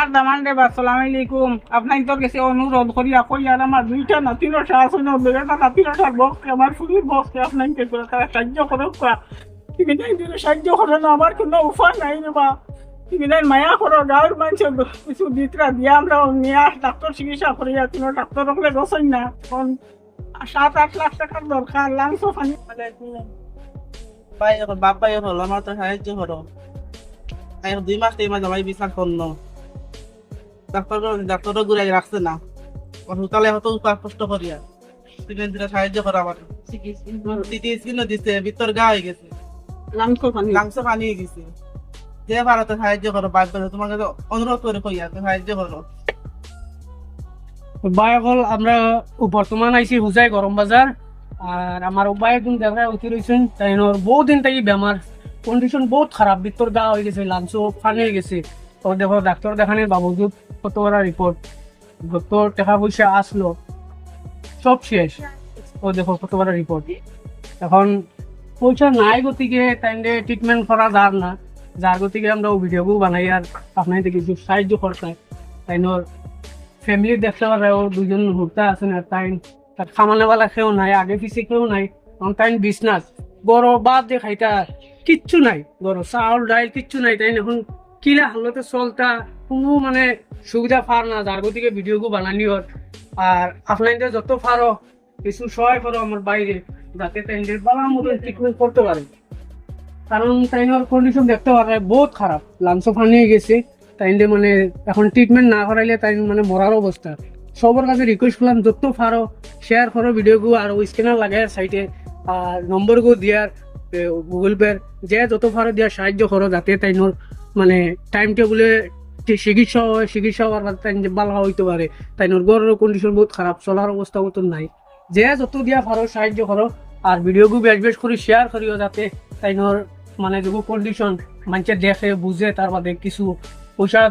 আমার দামান রে আসসালামু আলাইকুম। আপনার তোর কাছে অনুরোধ করিয়া কই আর আমার দুইটা নাতিনো শ্বাস হইল দুইটা নাতিনোটার বক্সকে আমার ফুলির বক্সকে আপনাকে তারা সাহায্য করো তুমি তাই দিলে সাহায্য করো না, আমার কোনো উপায় নাই রে বা তুমি তাই মায়া করো। গাঁয়ের মানুষের কিছু দিতরা দিয়ে আমরা নিয়ে ডাক্তার চিকিৎসা করিয়া কোনো ডাক্তার হলে গছই না। এখন 7-8 লাখ টাকার দরকার, লাঞ্চ ফানি পাই এখন বাপ পাই হলো আমার তো সাহায্য করো। এখন 2 মাস জমাই বিচার করলো ডাক্তারও ঘুরাই রাখছে না, তাহলে হয়তো কষ্ট করিয়া তুমি সাহায্য করো। আমার সিটি স্ক্রিনও দিছে, ভিতর গা হয়ে গেছে, লাংস পানি হয়ে গেছে। যে পারো তো সাহায্য করো, বাদ বেরো তোমাকে তো অনুরোধ করে কইয়া তো সাহায্য করো। উপায় হল আমরা বর্তমান আইসি হুজাই গরম বাজার। আর আমার উপায় একদিন দেখা উঠে রয়েছেন, তাই বহুত দিন থেকে বেমার কন্ডিশন বহুত খারাপ, ভিতর গা হয়ে গেছে, লাঞ্চও ফানি হয়ে গেছে। তো দেখো ডাক্তার দেখানোর বাবজুদ কত বড় রিপোর্ট, ডক্টর টাকা পয়সা আসলো সব শেষ। ও দেখো কত বড় রিপোর্ট। এখন পয়সা নাই গতিকে তাই ট্রিটমেন্ট করা যার না, যার গতিকে আমরা ভিডিওগুলো বানাই আর আপনাদের কিছু সাহায্য করতাম। তাই ফ্যামিলি দেখতে পারে ও দুজন হুড়তা আছে না, তাই তার খামানেওয়ালা কেউ নাই, আগে পিছিয়ে কেউ নাই। তাই বিজনেস গরো বাদ যে খাইতা কিচ্ছু নাই, গরো চাউল ডাইল কিচ্ছু নাই। তাই এখন কিলা হালতে চলতা কোনো মানে সুবিধা পার না, যার গতিকে ভিডিওগুলো বানানি হল। আর আপনাদের যত পারো কিছু সহায় করো আমার বাইরে, যাতে তাই বালা মতন ট্রিটমেন্ট করতে পারে। কারণ তাইনের কন্ডিশন দেখতে পারে বহুত খারাপ, লাঞ্চ ফানি হয়ে গেছে। তাই মানে এখন ট্রিটমেন্ট না করাইলে তাই মানে মরার অবস্থা। সবার কাছে রিকোয়েস্ট করলাম যত পারো শেয়ার করো ভিডিওগুলো, আর স্ক্যানার লাগাই সাইটে আর নম্বরগুলো দিয়ার গুগল পের যে যত পারো দেওয়ার সাহায্য করো, যাতে তাই মানে টাইম টেবুলে চিকিৎসা হওয়ার তাই ভালো হইতে পারে। তাই গড়ের কন্ডিশন বহুত খারাপ, চলার অবস্থা মতন নাই। যে যত দিয়া পারো সাহায্য করো, আর ভিডিওগুলো বেশ করে শেয়ার করিও, যাতে তাই মানে যুব কন্ডিশন মানুষের দেখে বুঝে, তার বাদে কিছু পয়সা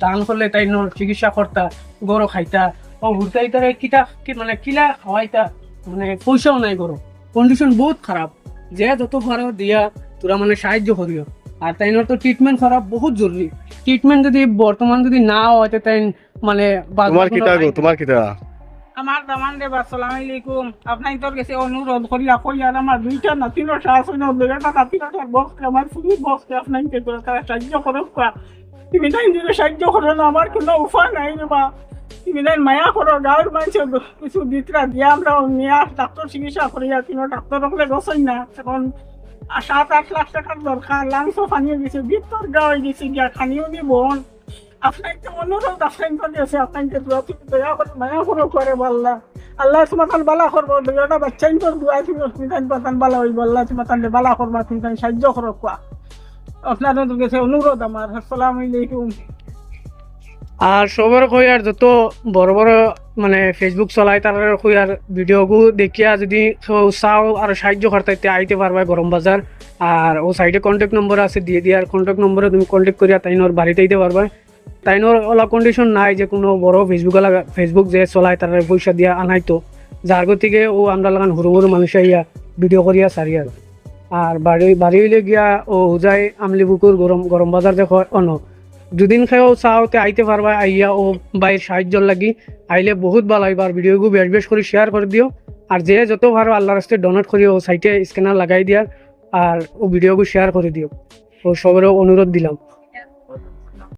দান করলে তাই চিকিৎসা করতা, গরো খাইতা ও ঘুরতে কিতা মানে কিলা খাওয়াইতা, মানে পয়সাও নাই, গরো কন্ডিশন বহুত খারাপ। যে যত পারো দিয়া তোরা মানে সাহায্য করিও। আর তাই তো ট্রিটমেন্ট করা বহুত জরুরি। ট্রিটমেন্ট যদি বর্তমান যদি না হয় তাই মানে তোমার কিতা আমার দামান রে আসসালামু আলাইকুম। আপনার তোর কাছে অনুরোধ করিয়া কই আর আমার দুইটা নাতিনো শ্বাস হইল দুইটা নাতিনোটার বক্সকে আমার ফুলির বক্সকে আপনাকে তারা সাহায্য করো। তুমি তাই দিলে সাহায্য করো না, আমার কোনো উপায় নাই রে বা তুমি তাই মায়া করো। গাঁয়ের মানুষের কিছু দিতরা দিয়ে আমরা নিয়ে ডাক্তার চিকিৎসা করিয়া কোনো ডাক্তার হলে গছই না। এখন 7-8 লাখ টাকার দরকার, লাঞ্চ ফানিয়ে গেছে, ভিতর গা হয়ে গেছে, গিয়া খানিও দিব। আপনাকে অনুরোধ আপনাকে দিয়েছে, আপনাকে দয়া করে মায়া করো করে বললা। আল্লাহ তোমার বালা করবো, দুটা বাচ্চাই করবো, তুমি পাতান বালা হইব, আল্লাহ তোমার বালা করবা, তুমি সাহায্য করো। আপনাদের কাছে অনুরোধ আমার। আসসালামু আলাইকুম। আর সবার কই আর যত বড় বড় মানে ফেসবুক চলায় তার কই আর ভিডিওগুলো দেখিয়া যদি চাও আর সাহায্য করতে আইতে পারবা গরম বাজার। আর ও সাইডে কন্ট্যাক্ট নম্বর আছে দিয়ে দিয়ে, আর কন্ট্যাক্ট নম্বরে তুমি কন্ট্যাক্ট করিয়া তাইনোর বাড়িতে দিতে পারবা। তাইনোর ওলা কন্ডিশন নাই যে কোনো বড় ফেসবুক যে চলায় তার পয়সা দিয়া আনাইতো, যার গতিকে ও আমরা লাগান হুড়ু হুড়ু মানুষ আইয়া ভিডিও করিয়া সারিয়া। আর বাড়ি হইলে গিয়া ও যাই আমলিবুকুর গরম বাজার দেখো অন দুদিন খেয়েও চাওতে আইতে পারবা, আইয়া ও বাইরের সাহায্য লাগি আইলে বহুত ভালো হইবা। আর ভিডিওগুলো বেশ করে শেয়ার করে দিও, আর যে যত ভালো আল্লাহর রাস্তায় ডোনেট করিও, ও সাইটে স্ক্যানার লাগাই দিয়ার আর ও ভিডিওগুলো শেয়ার করে দিও। ও সবারও অনুরোধ দিলাম।